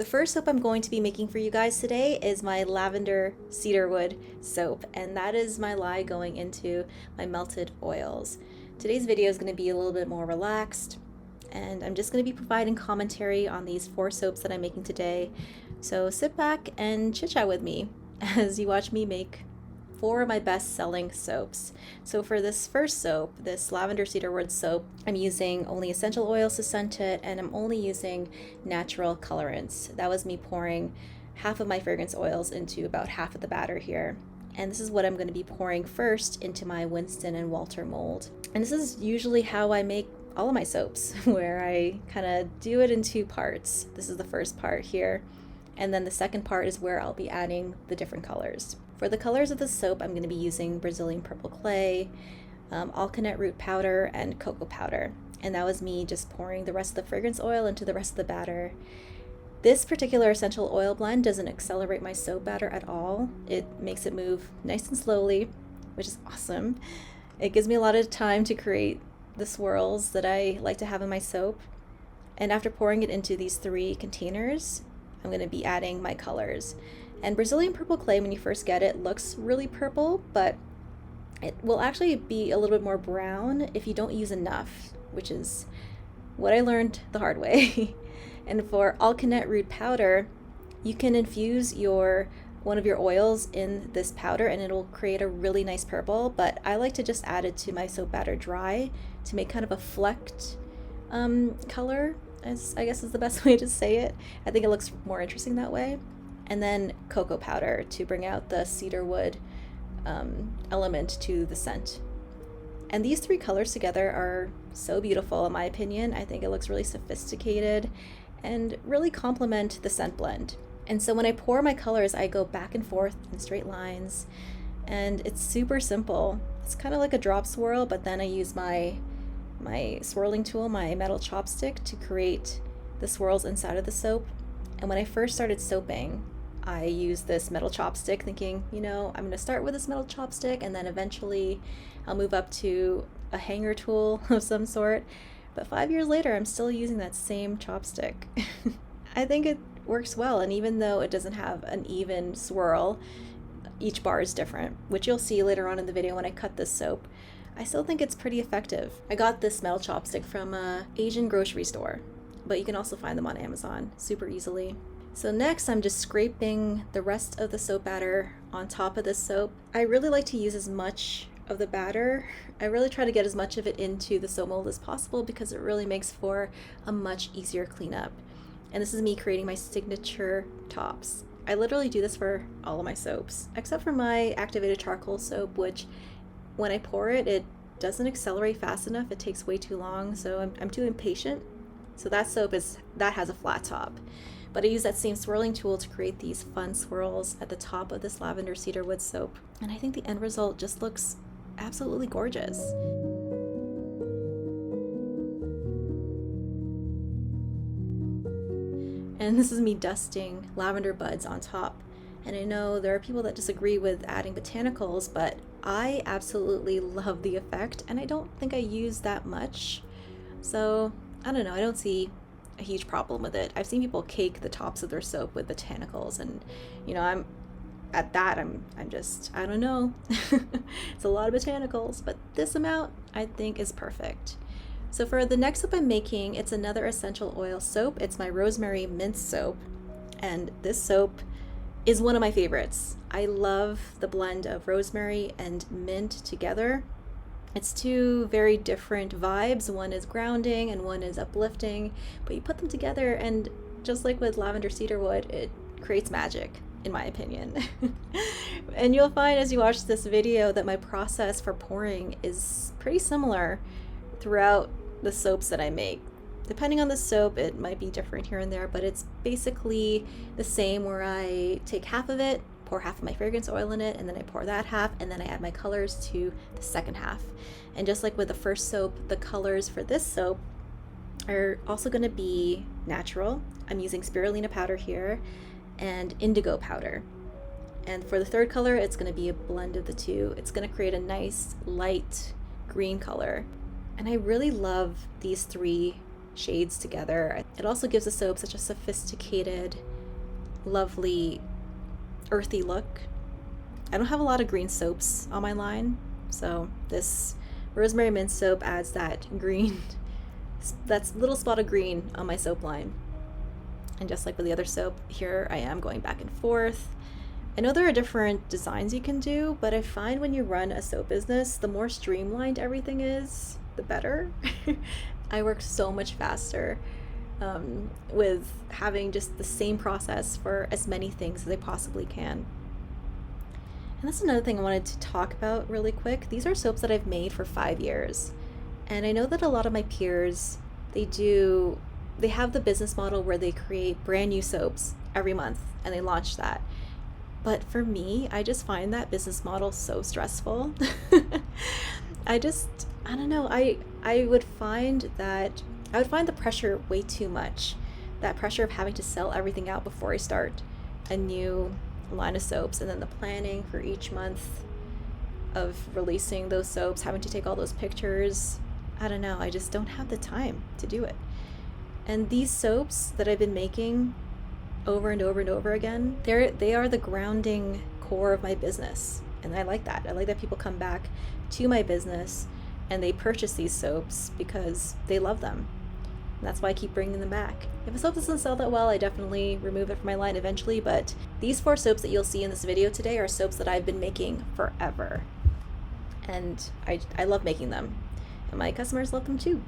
The first soap I'm going to be making for you guys today is my Lavender Cedarwood soap, and that is my lye going into my melted oils. Today's video is going to be a little bit more relaxed, and I'm just going to be providing commentary on these 4 soaps that I'm making today. So sit back and chit chat with me as you watch me make 4 of my best selling soaps. So for this first soap, this Lavender Cedarwood soap, I'm using only essential oils to scent it, and I'm only using natural colorants. That was me pouring half of my fragrance oils into about half of the batter here. And this is what I'm going to be pouring first into my Winston and Walter mold. And this is usually how I make all of my soaps, where I kind of do it in 2 parts. This is the first part here, and then the second part is where I'll be adding the different colors. For the colors of the soap, I'm going to be using Brazilian purple clay, alkanet root powder, and cocoa powder. And that was me just pouring the rest of the fragrance oil into the rest of the batter. This particular essential oil blend doesn't accelerate my soap batter at all. It makes it move nice and slowly, which is awesome. It gives me a lot of time to create the swirls that I like to have in my soap. And after pouring it into these 3 containers, I'm going to be adding my colors. And Brazilian purple clay, when you first get it, looks really purple, but it will actually be a little bit more brown if you don't use enough, which is what I learned the hard way. And for alkanet root powder, you can infuse one of your oils in this powder and it'll create a really nice purple, but I like to just add it to my soap batter dry to make kind of a flecked color, as I guess is the best way to say it. I think it looks more interesting that way. And then cocoa powder to bring out the cedarwood element to the scent. And these 3 colors together are so beautiful in my opinion. I think it looks really sophisticated and really complement the scent blend. And so when I pour my colors, I go back and forth in straight lines, and it's super simple. It's kind of like a drop swirl, but then I use my swirling tool, my metal chopstick, to create the swirls inside of the soap. And when I first started soaping, I used this metal chopstick thinking, I'm going to start with this metal chopstick and then eventually I'll move up to a hanger tool of some sort. But 5 years later, I'm still using that same chopstick. I think it works well, and even though it doesn't have an even swirl, each bar is different, which you'll see later on in the video when I cut this soap. I still think it's pretty effective. I got this metal chopstick from an Asian grocery store, but you can also find them on Amazon super easily. So next, I'm just scraping the rest of the soap batter on top of this soap. I really like to use as much of the batter. I really try to get as much of it into the soap mold as possible because it really makes for a much easier cleanup. And this is me creating my signature tops. I literally do this for all of my soaps, except for my activated charcoal soap, which when I pour it, it doesn't accelerate fast enough. It takes way too long, so I'm too impatient. So that soap has a flat top. But I use that same swirling tool to create these fun swirls at the top of this Lavender Cedarwood soap. And I think the end result just looks absolutely gorgeous. And this is me dusting lavender buds on top. And I know there are people that disagree with adding botanicals, but I absolutely love the effect, and I don't think I use that much. So I don't know, I don't see a huge problem with it. I've seen people cake the tops of their soap with botanicals, and I'm just, I don't know. It's a lot of botanicals, but this amount I think is perfect. So for the next soap I'm making, it's another essential oil soap. It's my Rosemary Mint soap, and this soap is one of my favorites. I love the blend of rosemary and mint together. It's 2 very different vibes. One is grounding and one is uplifting, but you put them together and just like with Lavender Cedarwood, it creates magic, in my opinion. And you'll find as you watch this video that my process for pouring is pretty similar throughout the soaps that I make. Depending on the soap, it might be different here and there, but it's basically the same, where I take half of it, pour half of my fragrance oil in it, and then I pour that half, and then I add my colors to the second half. And just like with the first soap, the colors for this soap are also going to be natural. I'm using spirulina powder here and indigo powder. And for the third color, it's going to be a blend of the 2. It's going to create a nice light green color. And I really love these 3 shades together. It also gives the soap such a sophisticated, lovely, earthy look. I don't have a lot of green soaps on my line, so this Rosemary Mint soap adds that green, that little spot of green on my soap line. And just like with the other soap, here I am going back and forth. I know there are different designs you can do, but I find when you run a soap business, the more streamlined everything is, the better. I work so much faster with having just the same process for as many things as I possibly can. And that's another thing I wanted to talk about really quick. These are soaps that I've made for 5 years. And I know that a lot of my peers, they have the business model where they create brand new soaps every month and they launch that. But for me, I just find that business model so stressful. I don't know. I would find the pressure way too much. That pressure of having to sell everything out before I start a new line of soaps, and then the planning for each month of releasing those soaps, having to take all those pictures. I don't know. I just don't have the time to do it. And these soaps that I've been making over and over and over again, they are the grounding core of my business. And I like that. I like that people come back to my business and they purchase these soaps because they love them. And that's why I keep bringing them back. If a soap doesn't sell that well, I definitely remove it from my line eventually, but these 4 soaps that you'll see in this video today are soaps that I've been making forever. And I love making them. And my customers love them too.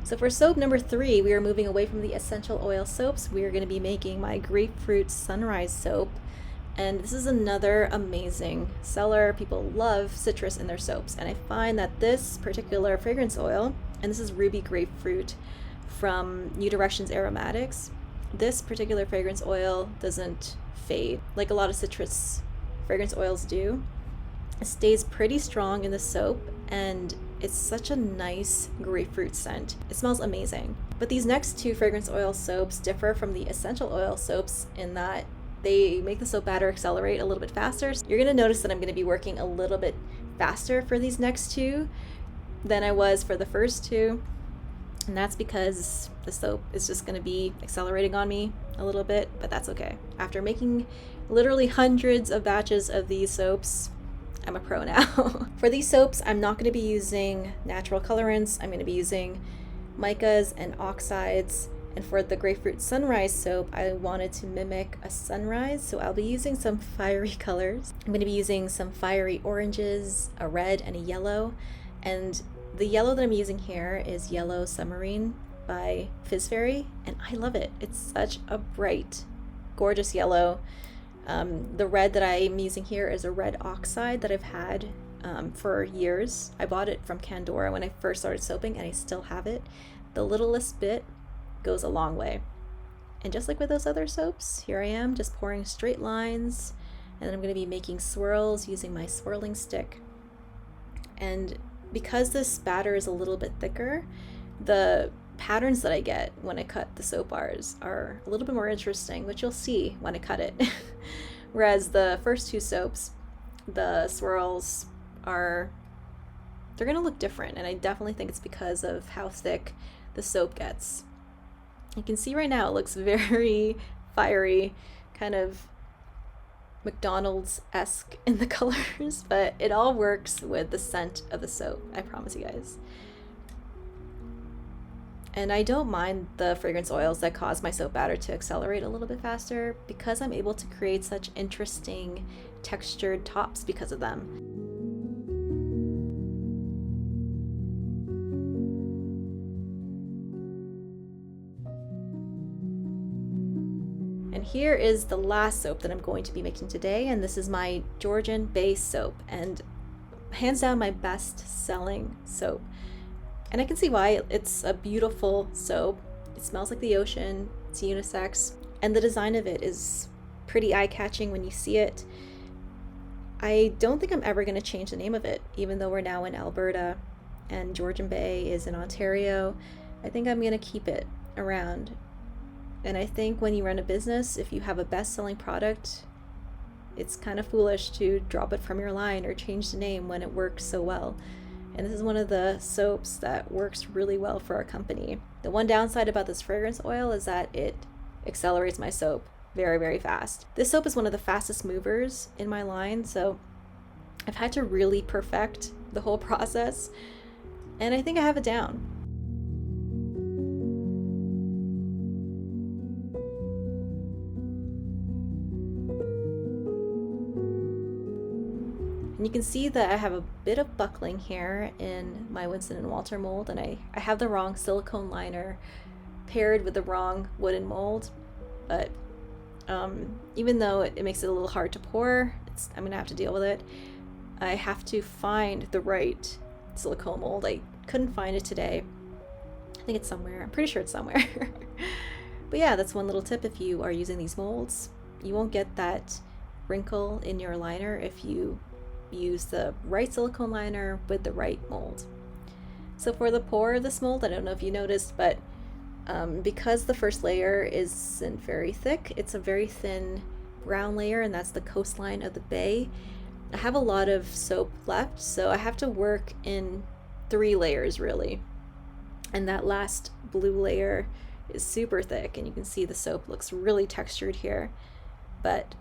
So for soap number 3, we are moving away from the essential oil soaps. We are going to be making my Grapefruit Sunrise soap. And this is another amazing seller. People love citrus in their soaps. And I find that this particular fragrance oil, and this is Ruby Grapefruit from New Directions Aromatics, this particular fragrance oil doesn't fade like a lot of citrus fragrance oils do. It stays pretty strong in the soap, and it's such a nice grapefruit scent. It smells amazing. But these next 2 fragrance oil soaps differ from the essential oil soaps in that they make the soap batter accelerate a little bit faster. So you're going to notice that I'm going to be working a little bit faster for these next 2 than I was for the first 2. And that's because the soap is just going to be accelerating on me a little bit, but that's okay. After making literally hundreds of batches of these soaps, I'm a pro now. For these soaps, I'm not going to be using natural colorants. I'm going to be using micas and oxides. And for the Grapefruit Sunrise soap, I wanted to mimic a sunrise, so I'll be using some fiery colors. I'm going to be using some fiery oranges, a red, and a yellow. And the yellow that I'm using here is Yellow Submarine by Fizz Fairy, and I love it. It's such a bright, gorgeous yellow. The red that I'm using here is a red oxide that I've had for years. I bought it from Candora when I first started soaping, and I still have it. The littlest bit goes a long way. And just like with those other soaps, here I am just pouring straight lines, and then I'm going to be making swirls using my swirling stick. And because this batter is a little bit thicker, the patterns that I get when I cut the soap bars are a little bit more interesting, which you'll see when I cut it. Whereas the first 2 soaps, the swirls they're gonna look different, and I definitely think it's because of how thick the soap gets. You can see right now it looks very fiery, kind of McDonald's-esque in the colors, but it all works with the scent of the soap, I promise you guys. And I don't mind the fragrance oils that cause my soap batter to accelerate a little bit faster because I'm able to create such interesting textured tops because of them. And here is the last soap that I'm going to be making today, and this is my Georgian Bay soap, and hands down my best selling soap. And I can see why. It's a beautiful soap. It smells like the ocean, it's unisex, and the design of it is pretty eye-catching when you see it. I don't think I'm ever going to change the name of it, even though we're now in Alberta and Georgian Bay is in Ontario. I think I'm going to keep it around. And I think when you run a business, if you have a best-selling product, it's kind of foolish to drop it from your line or change the name when it works so well. And this is one of the soaps that works really well for our company. The one downside about this fragrance oil is that it accelerates my soap very, very fast. This soap is one of the fastest movers in my line, so I've had to really perfect the whole process, and I think I have it down. And you can see that I have a bit of buckling here in my Winston & Walter mold, and I have the wrong silicone liner paired with the wrong wooden mold, but even though it makes it a little hard to pour, I'm gonna have to deal with it. I have to find the right silicone mold. I couldn't find it today. I think it's somewhere. I'm pretty sure it's somewhere. But yeah, that's one little tip. If you are using these molds, you won't get that wrinkle in your liner if you use the right silicone liner with the right mold. So for the pour of this mold, I don't know if you noticed, but because the first layer isn't very thick, it's a very thin brown layer, and that's the coastline of the bay. I have a lot of soap left, so I have to work in 3 layers really. And that last blue layer is super thick, and you can see the soap looks really textured here. But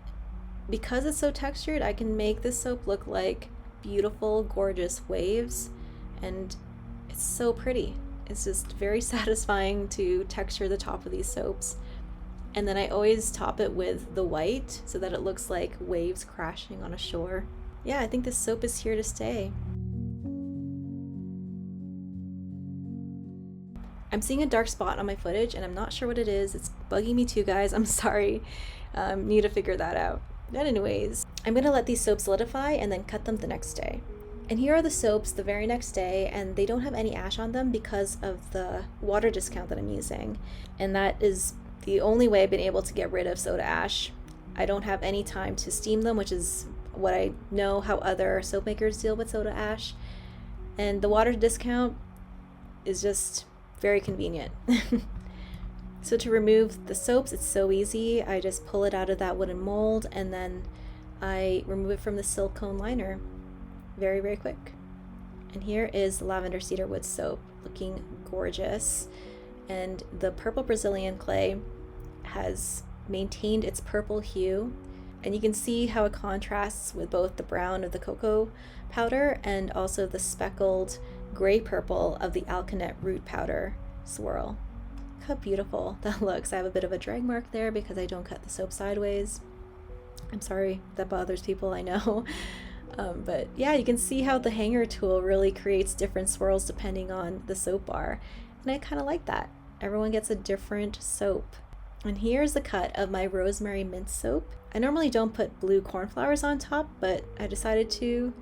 because it's so textured, I can make this soap look like beautiful, gorgeous waves, and it's so pretty. It's just very satisfying to texture the top of these soaps. And then I always top it with the white so that it looks like waves crashing on a shore. Yeah, I think this soap is here to stay. I'm seeing a dark spot on my footage, and I'm not sure what it is. It's bugging me too, guys. I'm sorry. Need to figure that out. But anyways, I'm gonna let these soaps solidify and then cut them the next day. And here are the soaps the very next day, and they don't have any ash on them because of the water discount that I'm using. And that is the only way I've been able to get rid of soda ash. I don't have any time to steam them, which is what I know how other soap makers deal with soda ash. And the water discount is just very convenient. So to remove the soaps, it's so easy. I just pull it out of that wooden mold, and then I remove it from the silicone liner. Very, very quick. And here is the Lavender Cedarwood soap, looking gorgeous. And the purple Brazilian clay has maintained its purple hue. And you can see how it contrasts with both the brown of the cocoa powder and also the speckled gray purple of the alkanet root powder swirl. Look how beautiful that looks. I have a bit of a drag mark there because I don't cut the soap sideways. I'm sorry that bothers people, I know. But yeah, you can see how the hanger tool really creates different swirls depending on the soap bar. And I kind of like that. Everyone gets a different soap. And here's the cut of my Rosemary Mint soap. I normally don't put blue cornflowers on top, but I decided to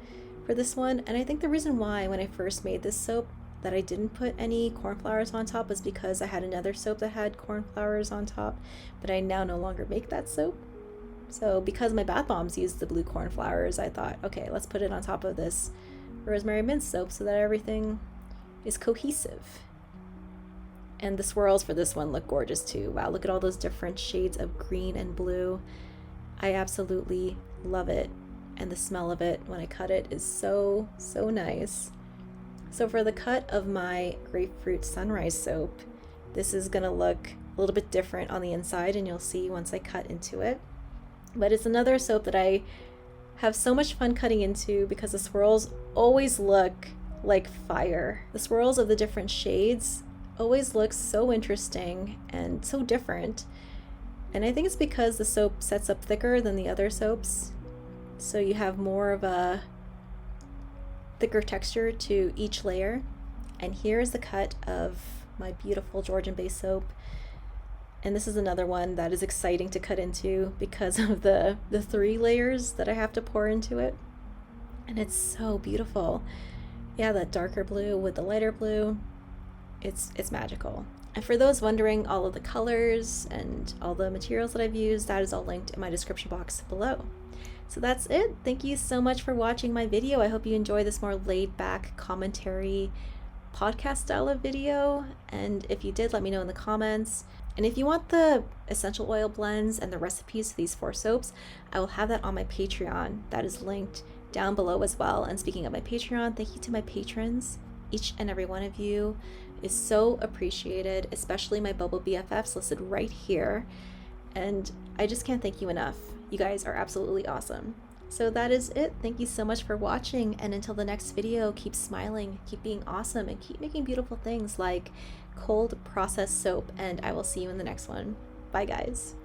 for this one. And I think the reason why when I first made this soap that I didn't put any cornflowers on top was because I had another soap that had cornflowers on top, but I now no longer make that soap. So because my bath bombs used the blue cornflowers, I thought, okay, let's put it on top of this Rosemary Mint soap so that everything is cohesive. And the swirls for this one look gorgeous too. Wow, look at all those different shades of green and blue. I absolutely love it. And the smell of it when I cut it is so, so nice. So for the cut of my Grapefruit Sunrise soap, this is gonna look a little bit different on the inside, and you'll see once I cut into it. But it's another soap that I have so much fun cutting into because the swirls always look like fire. The swirls of the different shades always look so interesting and so different. And I think it's because the soap sets up thicker than the other soaps. So you have more of a thicker texture to each layer. And here's the cut of my beautiful Georgian Bay soap. And this is another one that is exciting to cut into because of the 3 layers that I have to pour into it. And it's so beautiful. Yeah, that darker blue with the lighter blue. It's magical. And for those wondering, all of the colors and all the materials that I've used, that is all linked in my description box below. So that's it. Thank you so much for watching my video. I hope you enjoy this more laid back commentary podcast style of video. And if you did, let me know in the comments. And if you want the essential oil blends and the recipes to these 4 soaps, I will have that on my Patreon. That is linked down below as well. And speaking of my Patreon, thank you to my patrons. Each and every one of you is so appreciated, especially my Bubble BFFs listed right here. And I just can't thank you enough. You guys are absolutely awesome. So that is it. Thank you so much for watching, and until the next video, keep smiling, keep being awesome, and keep making beautiful things like cold processed soap, and I will see you in the next one. Bye guys.